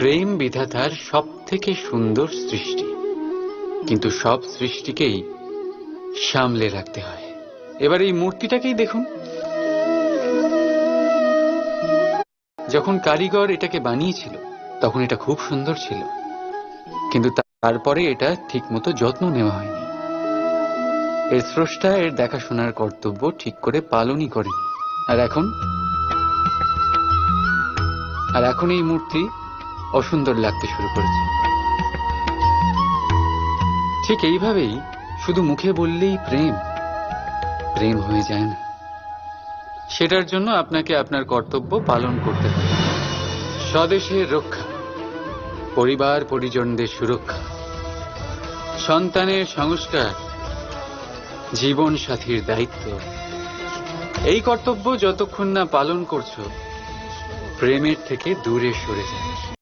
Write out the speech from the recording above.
প্রেম বিধাতার সব থেকে সুন্দর সৃষ্টি, কিন্তু সব সৃষ্টিকেই সামলে রাখতে হয়। এবার এই মূর্তিটাকেই দেখুন। যখন কারিগর এটাকে বানিয়েছিল তখন এটা খুব সুন্দর ছিল, কিন্তু তারপরে এটা ঠিকমতো যত্ন নেওয়া হয়নি। এর স্রষ্টা এর দেখাশোনার কর্তব্য ঠিক করে পালনই করেনি। আর এখন এই মূর্তি অসুন্দর লাগতে শুরু করেছে। ঠিক এইভাবেই শুধু মুখে বললেই প্রেম প্রেম হয়ে যায় না। সেটার জন্য আপনাকে আপনার কর্তব্য পালন করতে হবে। স্বদেশের রক্ষা, পরিবার পরিজনদের সুরক্ষা, সন্তানের সংস্কার, জীবন সাথীর দায়িত্ব, এই কর্তব্য যতক্ষণ না পালন করছো প্রেমের থেকে দূরে সরে যায়।